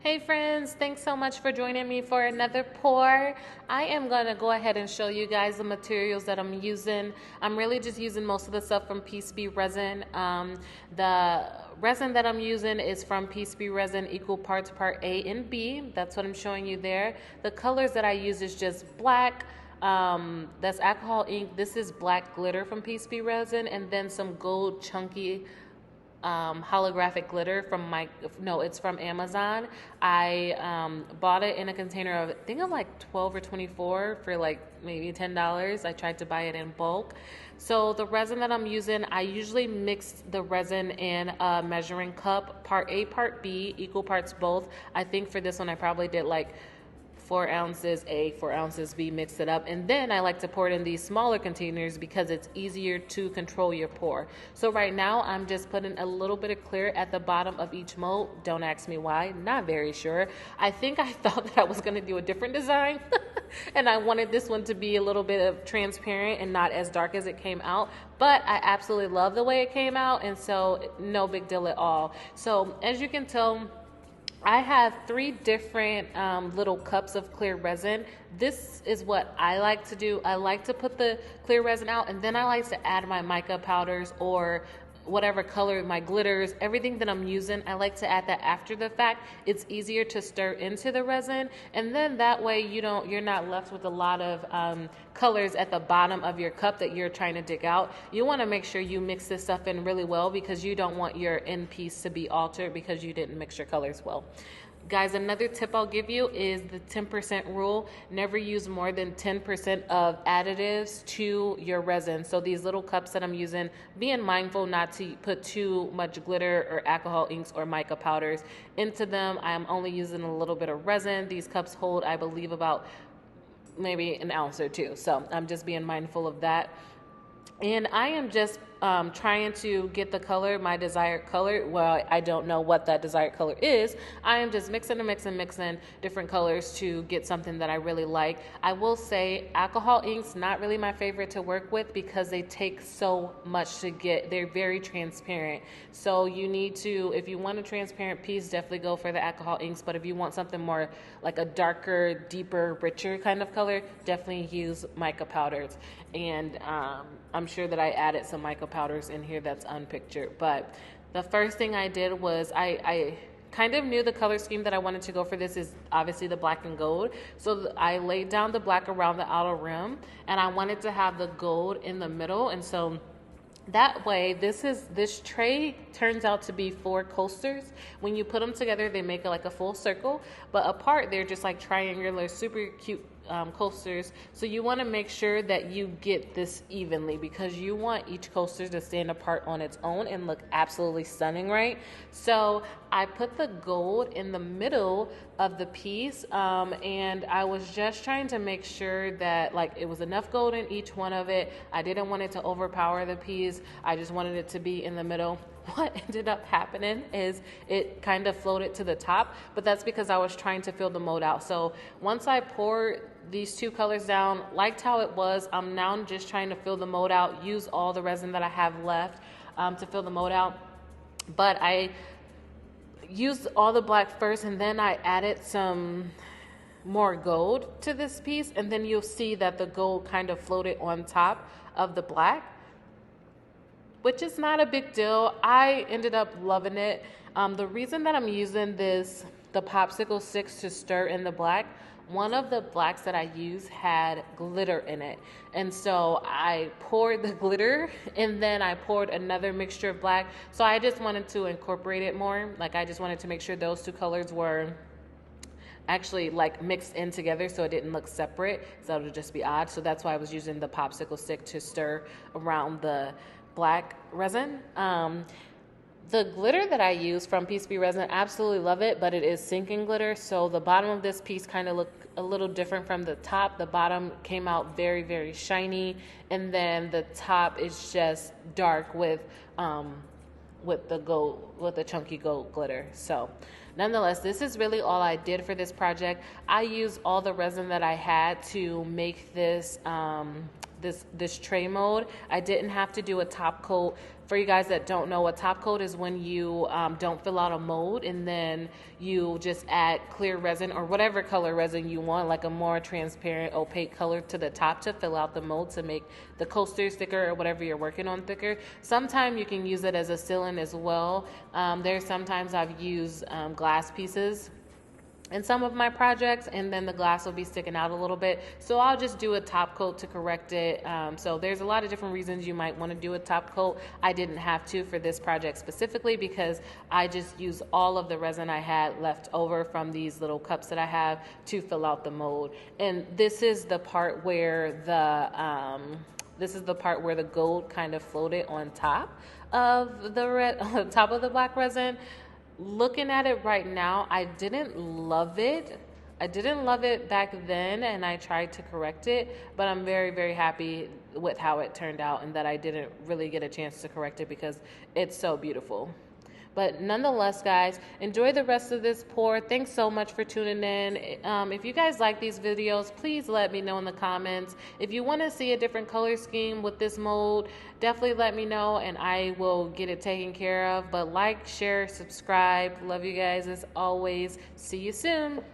Hey friends, thanks so much for joining me for another pour. I am going to go ahead and show you guys the materials that I'm using. I'm really just using most of the stuff from PCB Resin. The resin that I'm using is from PCB Resin, equal parts part A and B. That's what I'm showing you there. The colors that I use is just black. That's alcohol ink. This is black glitter from PCB Resin, and then some gold chunky holographic glitter from it's from Amazon. I bought it in a container of, I think of like 12 or 24 for like maybe $10. I tried to buy it in bulk. So the resin that I'm using, I usually mix the resin in a measuring cup, part A, part B, equal parts both. I think for this one I probably did like 4 ounces A, 4 ounces B, mix it up. And then I like to pour it in these smaller containers because it's easier to control your pour. So right now I'm just putting a little bit of clear at the bottom of each mold. Don't ask me why, not very sure. I think I thought that I was gonna do a different design and I wanted this one to be a little bit of transparent and not as dark as it came out. But I absolutely love the way it came out, and so no big deal at all. So as you can tell, I have 3 different little cups of clear resin. This is what I like to do. I like to put the clear resin out, and then I like to add my mica powders or whatever color, my glitters, everything that I'm using. I like to add that after the fact. It's easier to stir into the resin, and then that way you're not left with a lot of colors at the bottom of your cup that you're trying to dig out. You want to make sure you mix this stuff in really well because you don't want your end piece to be altered because you didn't mix your colors well. Guys, another tip I'll give you is the 10% rule. Never use more than 10% of additives to your resin. So these little cups that I'm using, being mindful not to put too much glitter or alcohol inks or mica powders into them. I'm only using a little bit of resin. These cups hold, I believe, about maybe an ounce or 2. So I'm just being mindful of that. And I am just trying to get the color, my desired color. Well, I don't know what that desired color is. I am just mixing different colors to get something that I really like. I will say alcohol inks, not really my favorite to work with because they take so much to get. They're very transparent. So you need to, if you want a transparent piece, definitely go for the alcohol inks. But if you want something more like a darker, deeper, richer kind of color, definitely use mica powders. And I'm sure that I added some mica powders in here that's unpictured. But the first thing I did was I kind of knew the color scheme that I wanted to go for. This is obviously the black and gold. So I laid down the black around the outer rim, and I wanted to have the gold in the middle. And so that way, this tray turns out to be 4 coasters. When you put them together, they make it like a full circle, but apart, they're just like triangular, super cute coasters. So you want to make sure that you get this evenly because you want each coaster to stand apart on its own and look absolutely stunning, right? So I put the gold in the middle of the piece, and I was just trying to make sure that like it was enough gold in each one of it. I didn't want it to overpower the piece. I just wanted it to be in the middle. What ended up happening is it kind of floated to the top, but that's because I was trying to fill the mold out. So once I poured these 2 colors down, liked how it was, I'm now just trying to fill the mold out, use all the resin that I have left to fill the mold out. But I used all the black first, and then I added some more gold to this piece, and then you'll see that the gold kind of floated on top of the black, which is not a big deal. I ended up loving it. The reason that I'm using the popsicle sticks to stir in the black, one of the blacks that I used had glitter in it. And so I poured the glitter, and then I poured another mixture of black. So I just wanted to incorporate it more. Like I just wanted to make sure those 2 colors were actually like mixed in together so it didn't look separate, so it would just be odd. So that's why I was using the popsicle stick to stir around the black resin. The glitter that I use from PCB Resin, absolutely love it, but it is sinking glitter. So the bottom of this piece kind of looked a little different from the top. The bottom came out very, very shiny, and then the top is just dark with the gold, with the chunky gold glitter. So nonetheless, this is really all I did for this project. I used all the resin that I had to make this this tray mode. I didn't have to do a top coat. For you guys that don't know, a top coat is when you don't fill out a mold and then you just add clear resin or whatever color resin you want, like a more transparent, opaque color to the top to fill out the mold to make the coasters thicker or whatever you're working on thicker. Sometimes you can use it as a sealant as well. There's sometimes I've used glass pieces in some of my projects, and then the glass will be sticking out a little bit, so I'll just do a top coat to correct it. So there's a lot of different reasons you might want to do a top coat. I didn't have to for this project specifically because I just used all of the resin I had left over from these little cups that I have to fill out the mold. And this is the part where the gold kind of floated on top of the top of the black resin. Looking at it right now, I didn't love it. I didn't love it back then, and I tried to correct it, but I'm very, very happy with how it turned out and that I didn't really get a chance to correct it because it's so beautiful. But nonetheless, guys, enjoy the rest of this pour. Thanks so much for tuning in. If you guys like these videos, please let me know in the comments. If you want to see a different color scheme with this mold, definitely let me know and I will get it taken care of. But like, share, subscribe. Love you guys as always. See you soon.